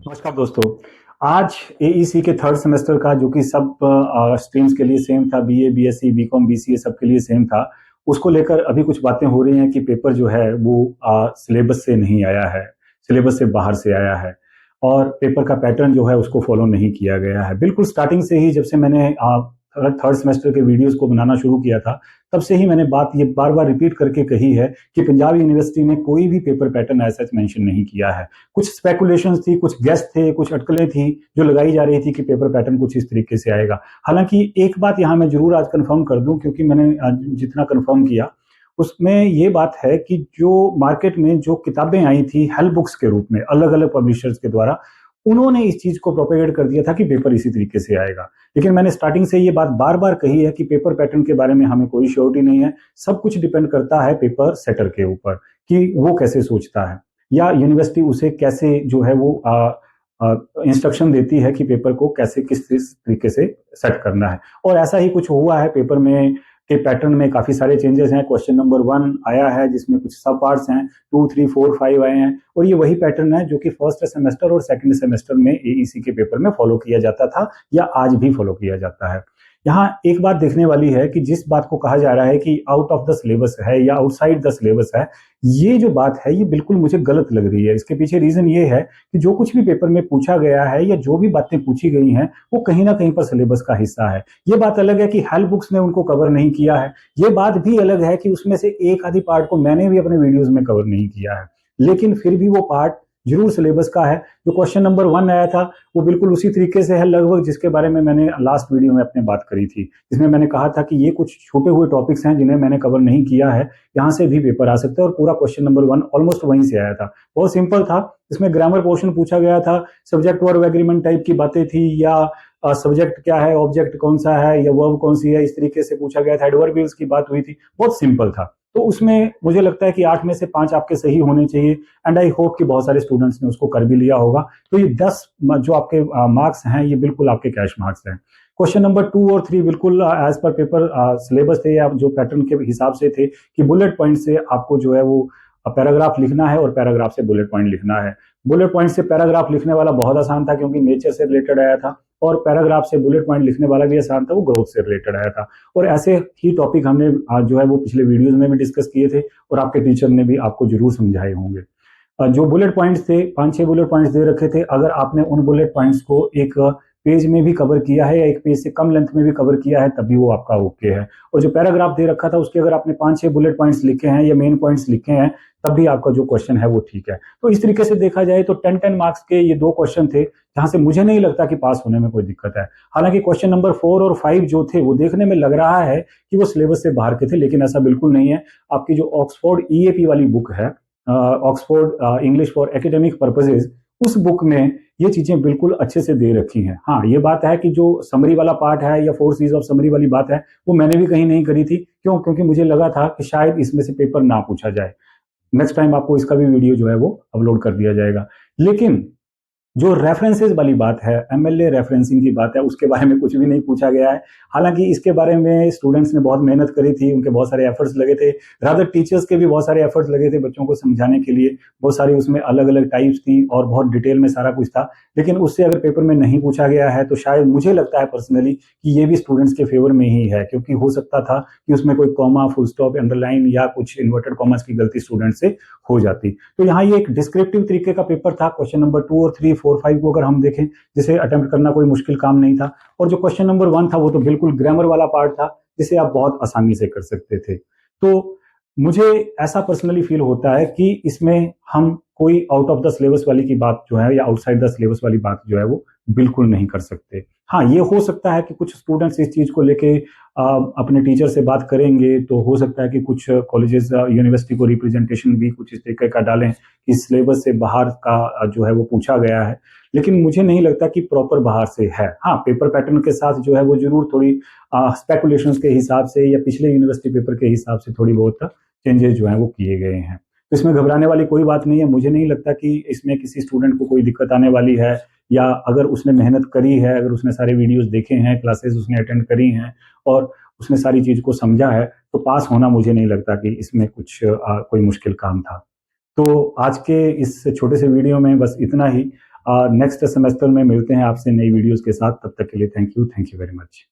नमस्कार दोस्तों। आज एईसी के थर्ड सेमेस्टर का जो कि सब स्ट्रीम्स के लिए सेम था, बीए बीएससी बीकॉम बीसीए सबके लिए सेम था, उसको लेकर अभी कुछ बातें हो रही हैं कि पेपर जो है वो सिलेबस से नहीं आया है, सिलेबस से बाहर से आया है और पेपर का पैटर्न जो है उसको फॉलो नहीं किया गया है। बिल्कुल स्टार्टिंग से ही जब से मैंने थर्ड सेमेस्टर के वीडियोस को बनाना शुरू किया था, तब से ही मैंने बात ये बार बार रिपीट करके कही है कि पंजाब यूनिवर्सिटी ने कोई भी पेपर पैटर्न ऐसा मेंशन नहीं किया है। कुछ स्पेकुलेशंस थी, कुछ गेस थे, कुछ अटकलें थी जो लगाई जा रही थी कि पेपर पैटर्न कुछ इस तरीके से आएगा। हालांकि एक बात यहाँ मैं जरूर आज कंफर्म कर दूं, क्योंकि मैंने आज जितना कंफर्म किया उसमें ये बात है कि जो मार्केट में जो किताबें आई थी हेल्प बुक्स के रूप में अलग अलग पब्लिशर्स के द्वारा, उन्होंने इस चीज को प्रोपेगेट कर दिया था कि पेपर इसी तरीके से आएगा। लेकिन मैंने स्टार्टिंग से ये बात बार बार कही है कि पेपर पैटर्न के बारे में हमें कोई श्योरिटी नहीं है। सब कुछ डिपेंड करता है पेपर सेटर के ऊपर कि वो कैसे सोचता है या यूनिवर्सिटी उसे कैसे जो है वो इंस्ट्रक्शन देती है कि पेपर को कैसे किस तरीके से सेट करना है। और ऐसा ही कुछ हुआ है। पेपर में के पैटर्न में काफी सारे चेंजेस हैं। क्वेश्चन नंबर 1 आया है जिसमें कुछ सब पार्ट्स हैं, 2, 3, 4, 5 आए हैं और ये वही पैटर्न है जो कि फर्स्ट सेमेस्टर और सेकंड सेमेस्टर में एईसी के पेपर में फॉलो किया जाता था या आज भी फॉलो किया जाता है। यहाँ एक बात देखने वाली है कि जिस बात को कहा जा रहा है कि आउट ऑफ द सिलेबस है या आउटसाइड द सिलेबस है, ये जो बात है ये बिल्कुल मुझे गलत लग रही है। इसके पीछे रीजन ये है कि जो कुछ भी पेपर में पूछा गया है या जो भी बातें पूछी गई हैं वो कहीं ना कहीं पर सिलेबस का हिस्सा है। ये बात अलग है कि हेल्प बुक्स ने उनको कवर नहीं किया है। ये बात भी अलग है कि उसमें से एक आधी पार्ट को मैंने भी अपने वीडियोस में कवर नहीं किया है, लेकिन फिर भी वो पार्ट जरूर सिलेबस का है। जो क्वेश्चन नंबर 1 आया था वो बिल्कुल उसी तरीके से है लगभग जिसके बारे में मैंने लास्ट वीडियो में अपने बात करी थी, जिसमें मैंने कहा था कि ये कुछ छुपे हुए टॉपिक्स हैं जिन्हें मैंने कवर नहीं किया है, यहाँ से भी पेपर आ सकता है। और पूरा क्वेश्चन नंबर 1 ऑलमोस्ट वहीं से आया था। बहुत सिंपल था। इसमें ग्रामर पोर्शन पूछा गया था, सब्जेक्ट वर्ब एग्रीमेंट टाइप की बातें थी, या सब्जेक्ट क्या है, ऑब्जेक्ट कौन सा है, या वर्ब कौन सी है, इस तरीके से पूछा गया था। एडवर्बियल्स की बात हुई थी। बहुत सिंपल था। तो उसमें मुझे लगता है कि 8 में से 5 आपके सही होने चाहिए एंड आई होप कि बहुत सारे स्टूडेंट्स ने उसको कर भी लिया होगा। तो ये 10 जो आपके मार्क्स हैं ये बिल्कुल आपके कैश मार्क्स हैं। क्वेश्चन नंबर 2 और 3 बिल्कुल एज पर पेपर सिलेबस थे या जो पैटर्न के हिसाब से थे कि बुलेट पॉइंट से आपको जो है वो पैराग्राफ लिखना है और पैराग्राफ से बुलेट पॉइंट लिखना है। बुलेट पॉइंट से पैराग्राफ लिखने वाला बहुत आसान था क्योंकि नेचर से रिलेटेड आया था, और पैराग्राफ से बुलेट पॉइंट लिखने वाला भी आसान था, वो ग्रोथ से रिलेटेड आया था। और ऐसे ही टॉपिक हमने जो है वो पिछले वीडियोस में भी डिस्कस किए थे और आपके टीचर ने भी आपको जरूर समझाए होंगे। जो बुलेट पॉइंट्स थे, 5-6 बुलेट पॉइंट्स दे रखे थे। अगर आपने उन बुलेट पॉइंट्स को एक पेज में भी कवर किया है या एक पेज से कम लेंथ में भी कवर किया है तब भी वो आपका ओके है। और जो पैराग्राफ दे रखा था उसके अगर आपने 5-6 बुलेट पॉइंट्स लिखे हैं या मेन पॉइंट्स लिखे हैं तब भी आपका जो क्वेश्चन है वो ठीक है। तो इस तरीके से देखा जाए तो 10-10 मार्क्स के ये 2 क्वेश्चन थे जहां से मुझे नहीं लगता कि पास होने में कोई दिक्कत है। हालांकि क्वेश्चन नंबर 4 और 5 जो थे वो देखने में लग रहा है कि वो सिलेबस से बाहर के थे, लेकिन ऐसा बिल्कुल नहीं है। आपकी जो ऑक्सफोर्ड ईएपी वाली बुक है, Oxford English for academic purposes, उस बुक में ये चीजें बिल्कुल अच्छे से दे रखी हैं। हाँ, ये बात है कि जो समरी वाला पार्ट है या 4 C's ऑफ समरी वाली बात है वो मैंने भी कहीं नहीं करी थी। क्यों? क्योंकि मुझे लगा था कि शायद इसमें से पेपर ना पूछा जाए। नेक्स्ट टाइम आपको इसका भी वीडियो जो है वो अपलोड कर दिया जाएगा। लेकिन जो रेफरेंसेस वाली बात है, एमएलए रेफरेंसिंग की बात है, उसके बारे में कुछ भी नहीं पूछा गया है। हालांकि इसके बारे में स्टूडेंट्स ने बहुत मेहनत करी थी, उनके बहुत सारे एफर्ट्स लगे थे, रादर टीचर्स के भी बहुत सारे एफर्ट्स लगे थे बच्चों को समझाने के लिए। बहुत सारी उसमें अलग अलग टाइप्स थी और बहुत डिटेल में सारा कुछ था। लेकिन उससे अगर पेपर में नहीं पूछा गया है तो शायद मुझे लगता है पर्सनली कि ये भी स्टूडेंट्स के फेवर में ही है, क्योंकि हो सकता था कि उसमें कोई कॉमा, फुल स्टॉप, अंडरलाइन या कुछ इन्वर्टेड कॉमास की गलती स्टूडेंट से हो जाती। तो यहाँ ये एक डिस्क्रिप्टिव तरीके का पेपर था। क्वेश्चन नंबर 2 और 3, 4, 5 को अगर हम देखें, जिसे अटेम्प्ट करना कोई मुश्किल काम नहीं था। और जो क्वेश्चन नंबर 1 था वो तो बिल्कुल ग्रामर वाला पार्ट था जिसे आप बहुत आसानी से कर सकते थे। तो मुझे ऐसा पर्सनली फील होता है कि इसमें हम कोई आउट ऑफ द सिलेबस वाली की बात जो है या आउटसाइड द सिलेबस वाली बात जो है वो बिल्कुल नहीं कर सकते। हाँ, ये हो सकता है कि कुछ स्टूडेंट्स इस चीज को लेके अपने टीचर से बात करेंगे, तो हो सकता है कि कुछ कॉलेजेस यूनिवर्सिटी को रिप्रेजेंटेशन भी कुछ इस तरीके का डालें कि सिलेबस से बाहर का जो है वो पूछा गया है। लेकिन मुझे नहीं लगता कि प्रॉपर बाहर से है। हाँ, पेपर पैटर्न के साथ जो है वो जरूर थोड़ी स्पेकुलेशंस के हिसाब से या पिछले यूनिवर्सिटी पेपर के हिसाब से थोड़ी बहुत चेंजेस जो है वो किए गए हैं। तो इसमें घबराने वाली कोई बात नहीं है। मुझे नहीं लगता कि इसमें किसी स्टूडेंट को कोई दिक्कत आने वाली है, या अगर उसने मेहनत करी है, अगर उसने सारे वीडियोस देखे हैं, क्लासेस उसने अटेंड करी हैं और उसने सारी चीज को समझा है, तो पास होना मुझे नहीं लगता कि इसमें कुछ कोई मुश्किल काम था। तो आज के इस छोटे से वीडियो में बस इतना ही। नेक्स्ट सेमेस्टर में मिलते हैं आपसे नई वीडियोस के साथ। तब तक के लिए थैंक यू वेरी मच।